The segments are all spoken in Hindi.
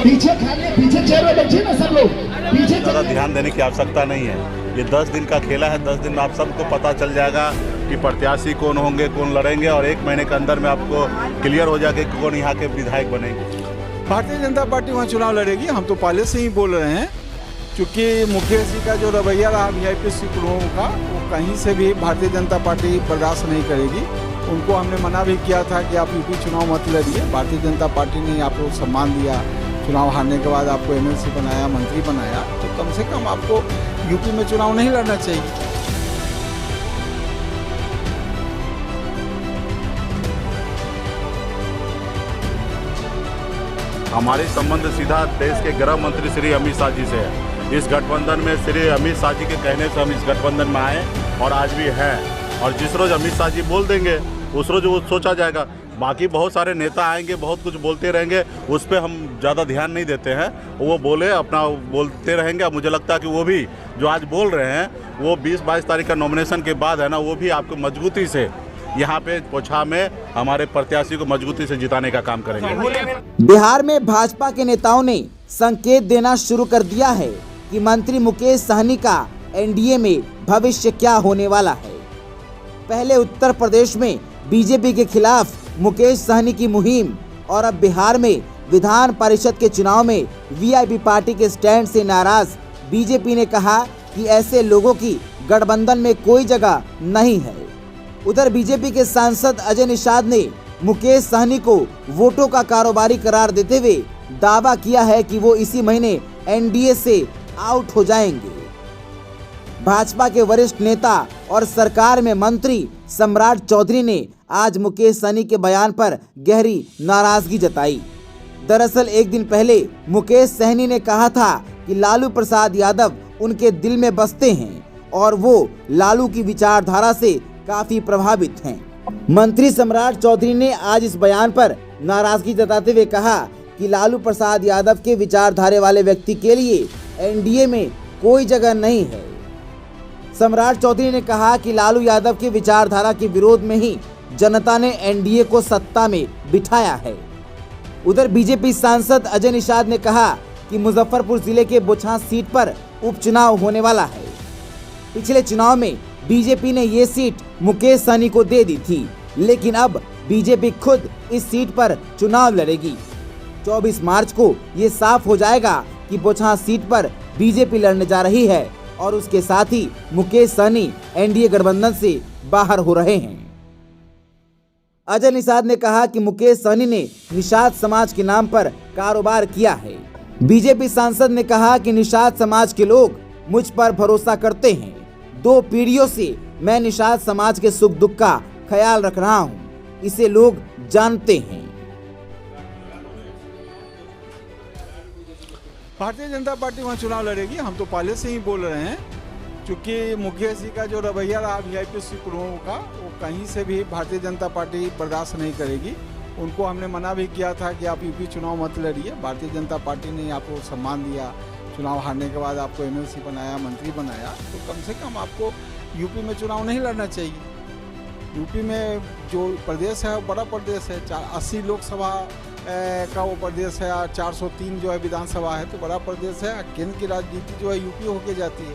पीछे चेयर में बैठिए ना सब लोग, पीछे। ज़्यादा ध्यान देने की आवश्यकता नहीं है। ये 10 दिन का खेला है। 10 दिन में आप सबको पता चल जाएगा कि प्रत्याशी कौन होंगे, कौन लड़ेंगे, और 1 महीने के अंदर में आपको क्लियर हो जाएगा कि कौन यहाँ के विधायक बनेंगे। भारतीय जनता पार्टी वहाँ चुनाव लड़ेगी। हम तो पहले से ही बोल रहे हैं, क्योंकि मुकेश जी का जो रवैया रहा VIP लोगों का, वो कहीं से भी भारतीय जनता पार्टी बर्दाश्त नहीं करेगी। उनको हमने मना भी किया था कि आप यूपी चुनाव मत लड़िए। भारतीय जनता पार्टी ने आपको सम्मान दिया, चुनाव हारने के बाद आपको MLC बनाया, मंत्री बनाया, तो कम से कम आपको यूपी में चुनाव नहीं लड़ना चाहिए। हमारे संबंध सीधा देश के गृह मंत्री श्री अमित शाह जी से है। इस गठबंधन में श्री अमित शाह जी के कहने से हम इस गठबंधन में आए और आज भी हैं। और जिस रोज अमित शाह जी बोल देंगे उस रोज वो सोचा जाएगा। बाकी बहुत सारे नेता आएंगे, बहुत कुछ बोलते रहेंगे, उस पर हम ज़्यादा ध्यान नहीं देते हैं। वो बोले अपना बोलते रहेंगे। अब मुझे लगता है कि वो भी जो आज बोल रहे हैं वो 20-22 तारीख का नॉमिनेशन के बाद है ना, वो भी आपको मजबूती से यहाँ पे पोछा में हमारे प्रत्याशी को मजबूती से जिताने का काम करेंगे। बिहार में भाजपा के नेताओं ने संकेत देना शुरू कर दिया है कि मंत्री मुकेश सहनी का NDA में भविष्य क्या होने वाला है। पहले उत्तर प्रदेश में बीजेपी के खिलाफ मुकेश सहनी की मुहिम, और अब बिहार में विधान परिषद के चुनाव में VIP पार्टी के स्टैंड से नाराज बीजेपी ने कहा कि ऐसे लोगों की गठबंधन में कोई जगह नहीं है। उधर बीजेपी के सांसद अजय निषाद ने मुकेश सहनी को वोटों का कारोबारी करार देते हुए दावा किया है कि वो इसी महीने NDA से आउट हो जाएंगे। भाजपा के वरिष्ठ नेता और सरकार में मंत्री सम्राट चौधरी ने आज मुकेश सहनी के बयान पर गहरी नाराजगी जताई। दरअसल एक दिन पहले मुकेश सहनी ने कहा था कि लालू प्रसाद यादव उनके दिल में बसते हैं और वो लालू की विचारधारा से काफी प्रभावित हैं। मंत्री सम्राट चौधरी ने आज इस बयान पर नाराजगी जताते हुए कहा कि लालू प्रसाद यादव के विचारधारा वाले व्यक्ति के लिए NDA में कोई जगह नहीं है। सम्राट चौधरी ने कहा कि लालू यादव के विचारधारा के विरोध में ही जनता ने NDA को सत्ता में बिठाया है। उधर बीजेपी सांसद अजय निषाद ने कहा कि मुजफ्फरपुर जिले के बोचहा सीट पर उपचुनाव होने वाला है। पिछले चुनाव में बीजेपी ने ये सीट मुकेश सहनी को दे दी थी, लेकिन अब बीजेपी खुद इस सीट पर चुनाव लड़ेगी। 24 मार्च को ये साफ हो जाएगा कि बोचहा सीट पर बीजेपी लड़ने जा रही है और उसके साथ ही मुकेश सहनी NDA गठबंधन से बाहर हो रहे हैं। अजय निषाद ने कहा कि मुकेश सहनी ने निषाद समाज के नाम पर कारोबार किया है। बीजेपी सांसद ने कहा कि निषाद समाज के लोग मुझ पर भरोसा करते हैं। 2 पीढ़ियों से मैं निषाद समाज के सुख दुख का ख्याल रख रहा हूं, इसे लोग जानते हैं। भारतीय जनता पार्टी वहाँ चुनाव लड़ेगी। हम तो पहले से ही बोल रहे हैं, क्योंकि मुकेश जी का जो रवैया रहा VIP लोगों का, वो कहीं से भी भारतीय जनता पार्टी बर्दाश्त नहीं करेगी। उनको हमने मना भी किया था कि आप यूपी चुनाव मत लड़िए। भारतीय जनता पार्टी ने आपको सम्मान दिया, चुनाव हारने के बाद आपको MLC बनाया, मंत्री बनाया, तो कम से कम आपको यूपी में चुनाव नहीं लड़ना चाहिए। यूपी में जो प्रदेश है वो बड़ा प्रदेश है, 80 लोकसभा का वो प्रदेश है, 403 जो है विधानसभा है, तो बड़ा प्रदेश है। केंद्र की राजनीति जो है यूपी होके जाती है।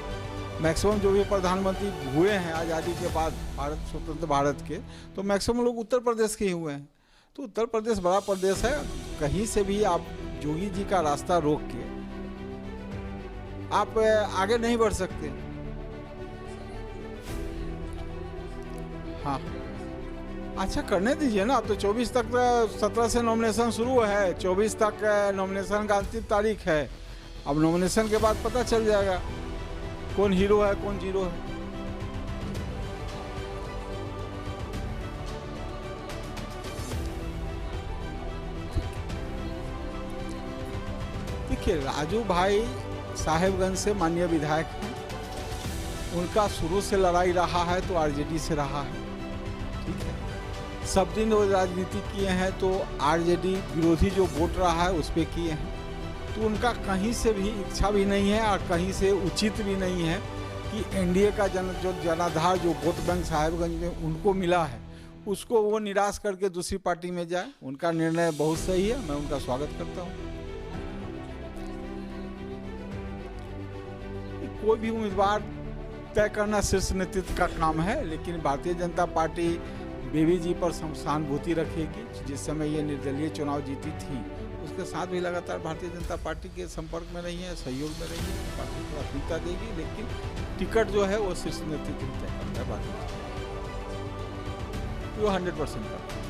मैक्सिमम जो भी प्रधानमंत्री हुए हैं आज़ादी के बाद, भारत स्वतंत्र भारत के, तो मैक्सिमम लोग उत्तर प्रदेश के ही हुए हैं। तो उत्तर प्रदेश बड़ा प्रदेश है। कहीं से भी आप जोगी जी का रास्ता रोक के आप आगे नहीं बढ़ सकते। हाँ, अच्छा करने दीजिए ना। अब तो 24 तक, 17 से नॉमिनेशन शुरू है, 24 तक नॉमिनेशन का अंतिम तारीख है। अब नॉमिनेशन के बाद पता चल जाएगा कौन हीरो है, कौन जीरो है। देखिए, राजू भाई साहेबगंज से माननीय विधायक हैं। उनका शुरू से लड़ाई रहा है तो RJD से रहा है, ठीक है। सब दिन वो राजनीति किए हैं, तो RJD विरोधी जो वोट रहा है उस पर किए हैं। तो उनका कहीं से भी इच्छा भी नहीं है और कहीं से उचित भी नहीं है कि NDA का जो जनाधार जो वोट बैंक साहेबगंज में उनको मिला है, उसको वो निराश करके दूसरी पार्टी में जाए। उनका निर्णय बहुत सही है, मैं उनका स्वागत करता हूँ। कोई भी उम्मीदवार तय करना शीर्ष नेतृत्व का काम है, लेकिन भारतीय जनता पार्टी बेबी जी पर सहानुभूति रखेगी। जिस समय ये निर्दलीय चुनाव जीती थी, उसके साथ भी लगातार भारतीय जनता पार्टी के संपर्क में रही है, सहयोग में रही है, पार्टी को प्राथमिकता देगी, लेकिन टिकट जो है वो शीर्ष नेतृत्व तय करता है भारतीय जनता पार्टी, वो 100% करता है।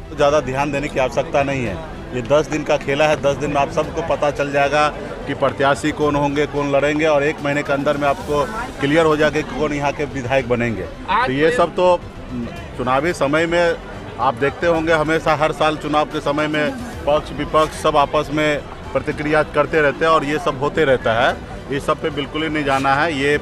तो ज़्यादा ध्यान देने की आवश्यकता नहीं है। ये 10 दिन का खेला है, 10 दिन में आप सबको पता चल जाएगा कि प्रत्याशी कौन होंगे, कौन लड़ेंगे, और 1 महीने के अंदर में आपको क्लियर हो जाएगा कि कौन यहाँ के विधायक बनेंगे। तो ये सब तो चुनावी समय में आप देखते होंगे, हमेशा हर साल चुनाव के समय में पक्ष विपक्ष सब आपस में प्रतिक्रिया करते रहते हैं और ये सब होते रहता है। इस सब पे बिल्कुल ही नहीं जाना है। ये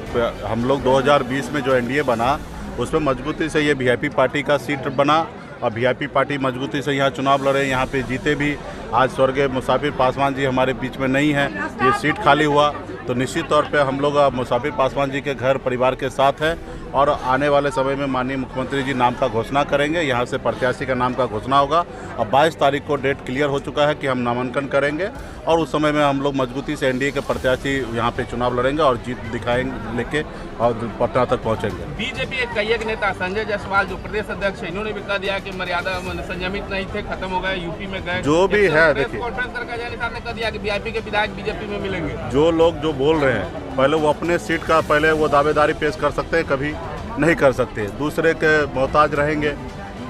हम लोग 2020 में जो एनडीए बना उसमें मजबूती से ये वीआईपी पार्टी का सीट बना और वीआईपी पार्टी मजबूती से यहाँ चुनाव लड़े, यहाँ पे जीते भी। आज स्वर्गीय मुसाफिर पासवान जी हमारे बीच में नहीं है, ये सीट खाली हुआ, तो निश्चित तौर पे हम लोग मुसाफिर पासवान जी के घर परिवार के साथ हैं और आने वाले समय में माननीय मुख्यमंत्री जी नाम का घोषणा करेंगे। यहाँ से प्रत्याशी का नाम का घोषणा होगा और 22 तारीख को डेट क्लियर हो चुका है कि हम नामांकन करेंगे और उस समय में हम लोग मजबूती से एनडीए के प्रत्याशी यहाँ पे चुनाव लड़ेंगे और जीत दिखाएंगे लेके और पटना तक पहुँचेंगे। बीजेपी के कई एक नेता संजय जायसवाल जो प्रदेश अध्यक्ष है, इन्होंने भी कह दिया कि मर्यादा संयमित नहीं थे, खत्म हो गए, यूपी में गए। जो भी है देखिए, कॉन्फ्रेंस करके कह दिया कि वीआईपी के विधायक बीजेपी में मिलेंगे। जो लोग जो बोल रहे हैं, पहले वो अपने सीट का पहले वो दावेदारी पेश कर सकते हैं, कभी नहीं कर सकते, दूसरे के मोहताज रहेंगे।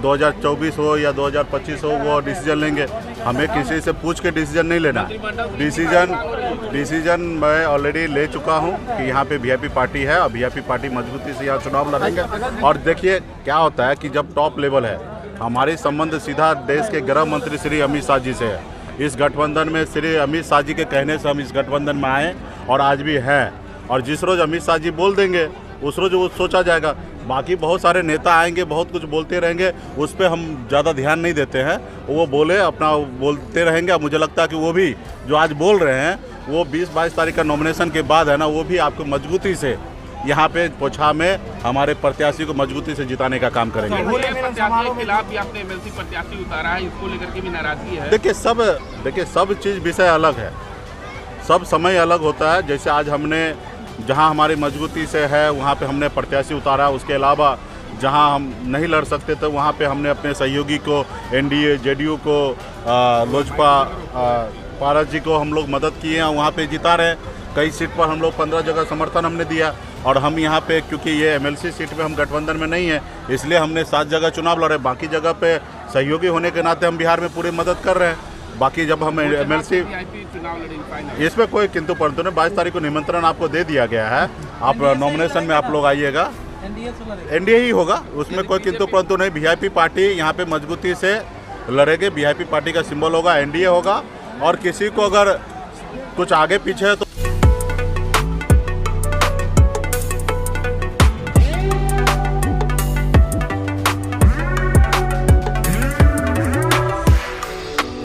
2024 हो या 2025 हो वो डिसीजन लेंगे, हमें किसी से पूछ के डिसीजन नहीं लेना। डिसीजन मैं ऑलरेडी ले चुका हूं कि यहाँ पे वीआईपी पार्टी है और वीआईपी पार्टी मजबूती से यहाँ चुनाव लड़ेंगे। और देखिए क्या होता है कि जब टॉप लेवल है, हमारी संबंध सीधा देश के गृह मंत्री श्री अमित शाह जी से है। इस गठबंधन में श्री अमित शाह जी के कहने से हम इस गठबंधन में आए और आज भी हैं, और जिस रोज़ अमित शाह जी बोल देंगे उस रोज़ वो सोचा जाएगा। बाकी बहुत सारे नेता आएंगे, बहुत कुछ बोलते रहेंगे, उस पर हम ज़्यादा ध्यान नहीं देते हैं। वो बोले अपना बोलते रहेंगे। मुझे लगता है कि वो भी जो आज बोल रहे हैं वो 20-22 तारीख का नॉमिनेशन के बाद है ना, वो भी आपको मजबूती से यहाँ पे पोछा में हमारे प्रत्याशी को मजबूती से जिताने का काम करेंगे। प्रत्याशी के खिलाफ भी आपने एमएलसी प्रत्याशी उतारा है, इसको लेकर के भी नाराजगी है। देखिए सब चीज़ विषय अलग है, सब समय अलग होता है। जैसे आज हमने जहां हमारी मजबूती से है वहां पे हमने प्रत्याशी उतारा, उसके अलावा जहां हम नहीं लड़ सकते थे वहां पे हमने अपने सहयोगी को, एनडीए जेडीयू को, लोजपा पारस जी को हम लोग मदद किए हैं, वहां पे जिता रहे। कई सीट पर हम लोग 15 जगह समर्थन हमने दिया और हम यहाँ पे क्योंकि ये एमएलसी सीट पे हम गठबंधन में नहीं है, इसलिए हमने 7 जगह चुनाव लड़े। बाकी जगह पे सहयोगी होने के नाते हम बिहार में पूरी मदद कर रहे हैं। बाकी जब हम एमएलसी इसमें कोई किंतु परंतु नहीं, 22 तारीख को निमंत्रण आपको दे दिया गया है, आप नॉमिनेशन में आप लोग आइएगा। एनडीए ही होगा, उसमें कोई किंतु परंतु नहीं। वीआईपी पार्टी यहाँ पे मजबूती से लड़ेगी, वीआईपी पार्टी का सिंबल होगा, एनडीए होगा। और किसी को अगर कुछ आगे पीछे है तो